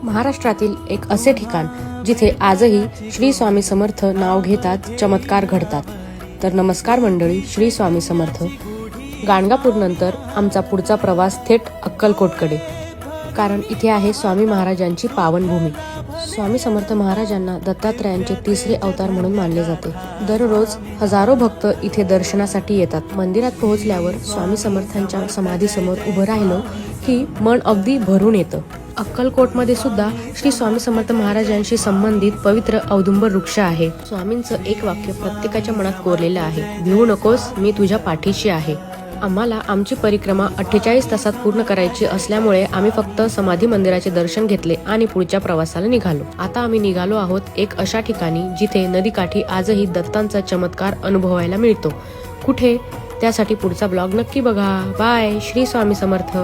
महाराष्ट्रातील एक असे ठिकाण जिथे आजही श्री स्वामी समर्थ नाव घेतात चमत्कार घडतात. तर नमस्कार मंडळी, श्री स्वामी समर्थ. गाणगापूर नंतर आमचा पुढचा प्रवास थेट अक्कलकोटकडे, कारण इथे आहे स्वामी महाराजांची पावनभूमी. स्वामी समर्थ महाराजांना दत्तात्रयांचे तिसरे अवतार म्हणून मानले जाते. दररोज हजारो भक्त इथे दर्शनासाठी येतात. मंदिरात पोहोचल्यावर स्वामी समर्थांच्या समाधीसमोर उभं राहिलो की मन अगदी भरून येतं. अक्कलकोटमध्ये सुद्धा श्री स्वामी समर्थ महाराजांशी संबंधित पवित्र औदुंबर वृक्ष आहे. स्वामींचं एक वाक्य प्रत्येकाच्या मनात कोरलेलं आहे, भिवू नकोस, मी तुझ्या पाठीशी आहे. आम्हाला आमची परिक्रमा 48 तासात पूर्ण करायची असल्यामुळे आम्ही फक्त समाधी मंदिराचे दर्शन घेतले आणि पुढच्या प्रवासाला निघालो. आता आम्ही निघालो आहोत एक अशा ठिकाणी जिथे नदीकाठी आजही दत्तांचा चमत्कार अनुभवायला मिळतो. कुठे? त्यासाठी पुढचा ब्लॉग नक्की बघा. बाय. श्री स्वामी समर्थ.